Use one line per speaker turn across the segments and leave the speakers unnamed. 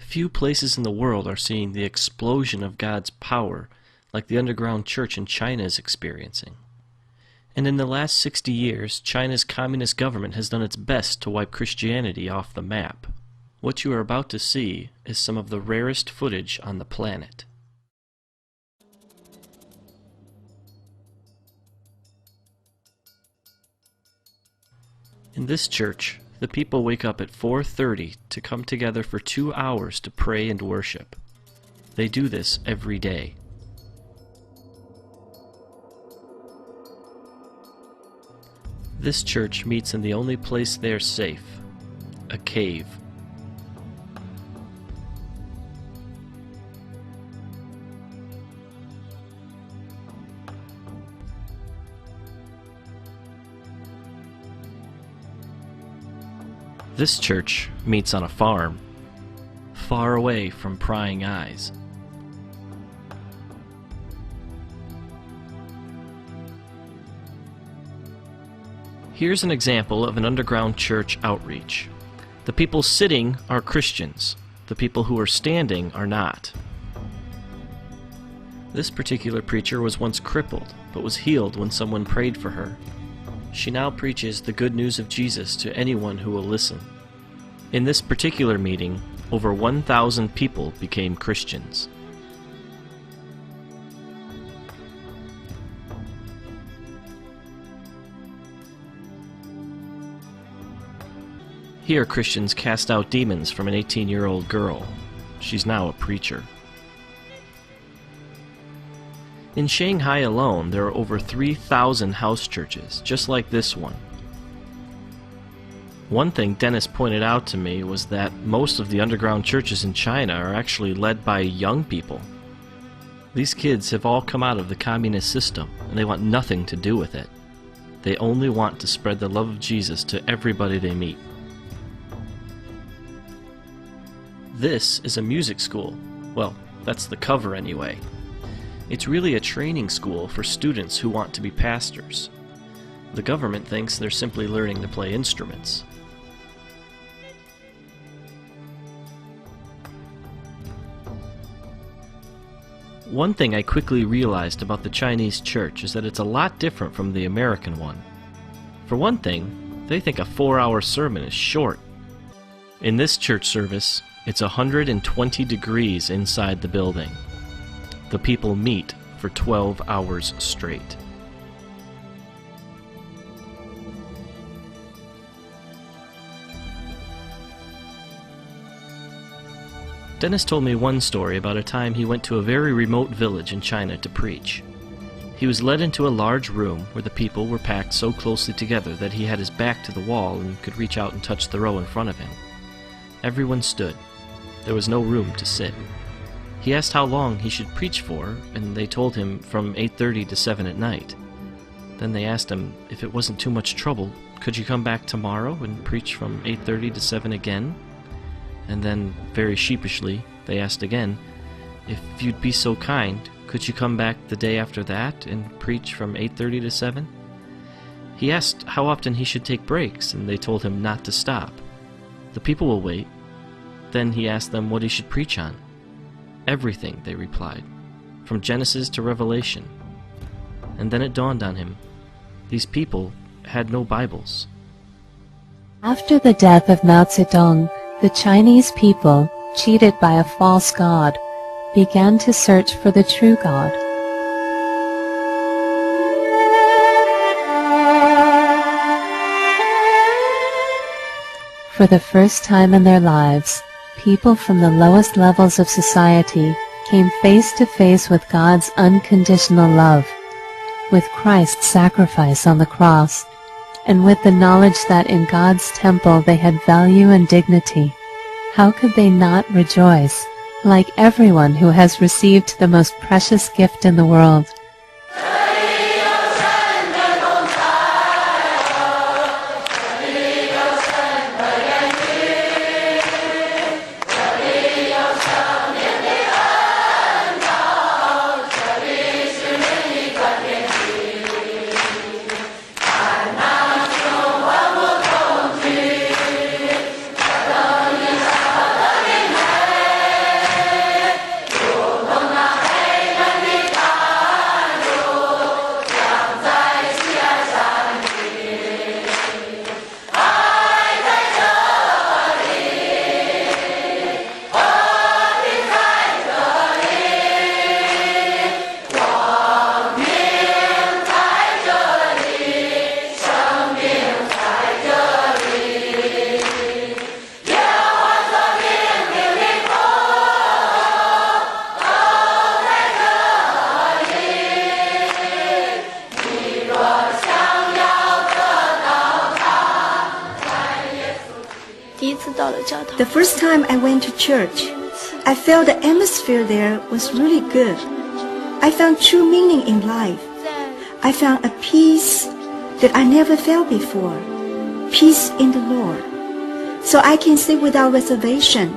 Few places in the world are seeing the explosion of God's power like the underground church in China is experiencing. And in the last 60 years, China's communist government has done its best to wipe Christianity off the map. What you are about to see is some of the rarest footage on the planet. In this church, the people wake up at 4:30 to come together for 2 hours to pray and worship. They do this every day. This church meets in the only place they're safe, a cave. This church meets on a farm, far away from prying eyes. Here's an example of an underground church outreach. The people sitting are Christians. The people who are standing are not. This particular preacher was once crippled, but was healed when someone prayed for her. She now preaches the good news of Jesus to anyone who will listen. In this particular meeting, over 1,000 people became Christians. Here Christians cast out demons from an 18-year-old girl. She's now a preacher. In Shanghai alone, there are over 3,000 house churches, just like this one. One thing Dennis pointed out to me was that most of the underground churches in China are actually led by young people. These kids have all come out of the communist system, and they want nothing to do with it. They only want to spread the love of Jesus to everybody they meet. This is a music school. Well, that's the cover anyway. It's really a training school for students who want to be pastors. The government thinks they're simply learning to play instruments. One thing I quickly realized about the Chinese church is that it's a lot different from the American one. For one thing, they think a 4-hour sermon is short. In this church service, it's 120 degrees inside the building. The people meet for 12 hours straight. Dennis told me one story about a time he went to a very remote village in China to preach. He was led into a large room where the people were packed so closely together that he had his back to the wall and could reach out and touch the row in front of him. Everyone stood. There was no room to sit. He asked how long he should preach for, and they told him from 8:30 to 7 at night. Then they asked him if it wasn't too much trouble, could you come back tomorrow and preach from 8:30 to 7 again? And then, very sheepishly, they asked again, if you'd be so kind, could you come back the day after that and preach from 8:30 to 7? He asked how often he should take breaks, and they told him not to stop. The people will wait. Then he asked them what he should preach on. Everything, they replied, from Genesis to Revelation. And then it dawned on him, these people had no Bibles.
After the death of Mao Zedong, the Chinese people, cheated by a false god, began to search for the true God. For the first time in their lives, people from the lowest levels of society came face to face with God's unconditional love, with Christ's sacrifice on the cross, and with the knowledge that in God's temple they had value and dignity. How could they not rejoice, like everyone who has received the most precious gift in the world?
The first time I went to church, I felt the atmosphere there was really good. I found true meaning in life. I found a peace that I never felt before. Peace in the Lord. So I can say without reservation,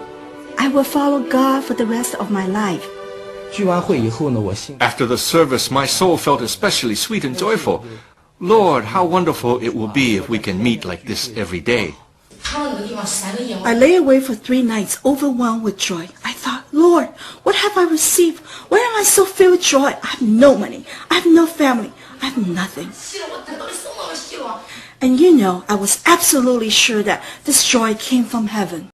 I will follow God for the rest of my life.
聚完会以后呢，我心
After the service, my soul felt especially sweet and joyful. Lord, how wonderful it will be if we can meet like this every day.
I lay awake for 3 nights, overwhelmed with joy. I thought, Lord, what have I received? Why am I so filled with joy? I have no money. I have no family. I have nothing. And you know, I was absolutely sure that this joy came from heaven.